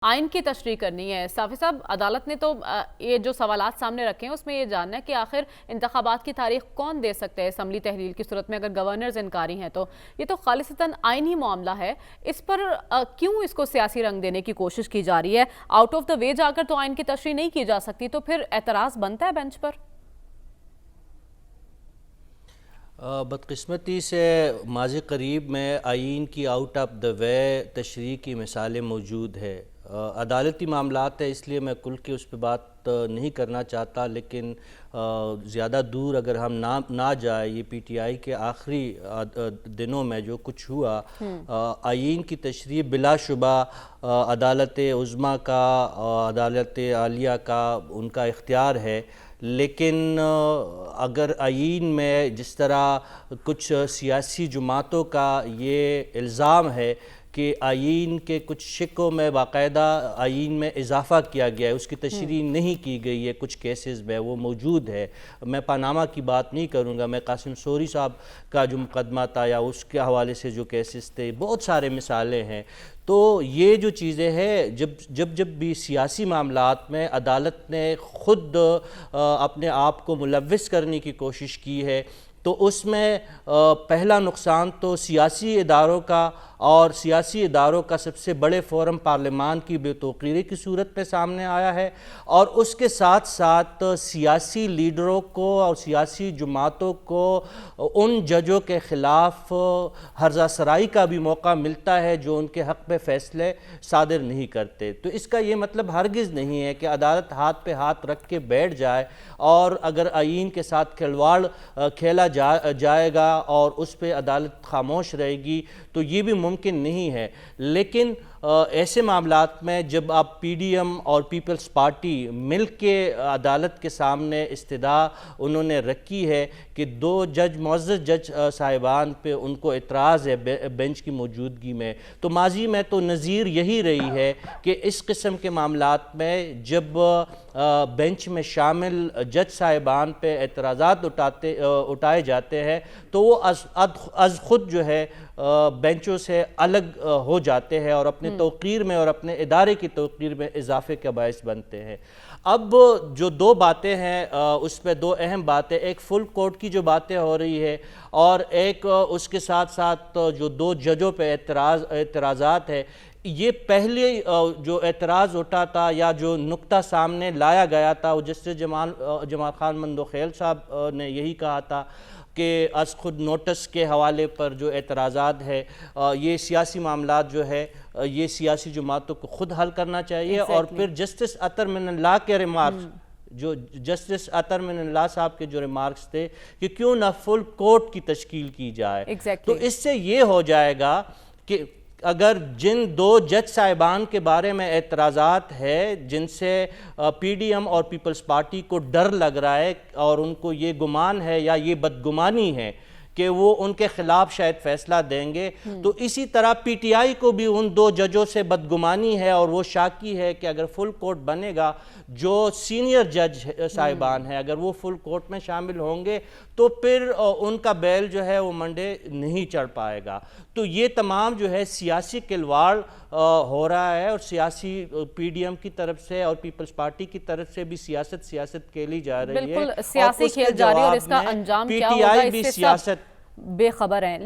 آئین کی تشریح کرنی ہے۔ صافی صاحب، عدالت نے تو یہ جو سوالات سامنے رکھے ہیں اس میں یہ جاننا ہے کہ آخر انتخابات کی تاریخ کون دے سکتے ہیں اسمبلی تحلیل کی صورت میں اگر گورنرز انکاری ہیں تو یہ تو خالصتاً آئینی معاملہ ہے۔ اس پر کیوں اس کو سیاسی رنگ دینے کی کوشش کی جا رہی ہے؟ آؤٹ آف دا وے جا کر تو آئین کی تشریح نہیں کی جا سکتی، تو پھر اعتراض بنتا ہے بینچ پر؟ بدقسمتی سے ماضی قریب میں آئین کی آؤٹ آف دا وے تشریح کی مثالیں موجود ہے۔ عدالتی معاملات ہے، اس لیے میں کل کے اس پہ بات نہیں کرنا چاہتا، لیکن زیادہ دور اگر ہم نہ جائے، یہ پی ٹی آئی کے آخری دنوں میں جو کچھ ہوا، آئین کی تشریح بلا شبہ عدالت عظمیٰ کا، عدالت عالیہ کا ان کا اختیار ہے، لیکن اگر آئین میں جس طرح کچھ سیاسی جماعتوں کا یہ الزام ہے کہ آئین کے کچھ شقوں میں باقاعدہ آئین میں اضافہ کیا گیا ہے، اس کی تشریح نہیں کی گئی ہے، کچھ کیسز میں وہ موجود ہے۔ میں پاناما کی بات نہیں کروں گا، میں قاسم سوری صاحب کا جو مقدمہ تھا یا اس کے حوالے سے جو کیسز تھے، بہت سارے مثالیں ہیں۔ تو یہ جو چیزیں ہیں، جب بھی سیاسی معاملات میں عدالت نے خود اپنے آپ کو ملوث کرنے کی کوشش کی ہے، تو اس میں پہلا نقصان تو سیاسی اداروں کا اور سیاسی اداروں کا سب سے بڑے فورم پارلیمان کی بے توقیری کی صورت میں سامنے آیا ہے، اور اس کے ساتھ ساتھ سیاسی لیڈروں کو اور سیاسی جماعتوں کو ان ججوں کے خلاف ہرزہ سرائی کا بھی موقع ملتا ہے جو ان کے حق میں فیصلے صادر نہیں کرتے۔ تو اس کا یہ مطلب ہرگز نہیں ہے کہ عدالت ہاتھ پہ ہاتھ رکھ کے بیٹھ جائے، اور اگر آئین کے ساتھ کھلواڑ کھیلا جائے گا اور اس پہ عدالت خاموش رہے گی، تو یہ بھی ممکن نہیں ہے۔ لیکن ایسے معاملات میں جب آپ پی ڈی ایم اور پیپلز پارٹی مل کے عدالت کے سامنے استدعا انہوں نے رکھی ہے کہ دو معزز جج صاحبان پہ ان کو اعتراض ہے بینچ کی موجودگی میں، تو ماضی میں تو نظیر یہی رہی ہے کہ اس قسم کے معاملات میں جب بینچ میں شامل جج صاحبان پہ اعتراضات اٹھائے جاتے ہیں تو وہ از خود جو ہے بینچوں سے الگ ہو جاتے ہیں اور اپنے توقیر میں اور اپنے ادارے کی توقیر میں اضافے کا باعث بنتے ہیں۔ اب جو دو باتیں ہیں اس پہ دو اہم باتیں، ایک فل کورٹ کی جو باتیں ہو رہی ہے، اور ایک اس کے ساتھ ساتھ جو دو ججوں پہ اعتراضات ہے۔ یہ پہلے جو اعتراض اٹھا تھا یا جو نقطہ سامنے لایا گیا تھا، وہ جسٹس جمال خان مندوخیل صاحب نے یہی کہا تھا کہ از خود نوٹس کے حوالے پر جو اعتراضات ہے، یہ سیاسی معاملات جو ہے یہ سیاسی جماعتوں کو خود حل کرنا چاہیے۔ اور پھر جسٹس اطہر من اللہ کے ریمارکس، جو جسٹس اطہر من اللہ صاحب کے جو ریمارکس تھے کہ کیوں نہ فل کورٹ کی تشکیل کی جائے، تو اس سے یہ ہو جائے گا کہ اگر جن دو جج صاحبان کے بارے میں اعتراضات ہے، جن سے پی ڈی ایم اور پیپلز پارٹی کو ڈر لگ رہا ہے اور ان کو یہ گمان ہے یا یہ بدگمانی ہے کہ وہ ان کے خلاف شاید فیصلہ دیں گے، تو اسی طرح پی ٹی آئی کو بھی ان دو ججوں سے بدگمانی ہے اور وہ شاکی ہے کہ اگر فل کورٹ بنے گا، جو سینئر جج صاحبان ہیں اگر وہ فل کورٹ میں شامل ہوں گے تو پھر ان کا بیل جو ہے وہ منڈے نہیں چڑھ پائے گا۔ تو یہ تمام جو ہے سیاسی کھلواڑ ہو رہا ہے، اور سیاسی پی ڈی ایم کی طرف سے اور پیپلز پارٹی کی طرف سے بھی سیاست کھیلی جا رہی ہے، بالکل سیاسی کھیل جاری، اور اس کا انجام کیا ہوگا اس سے سب بے خبر ہیں۔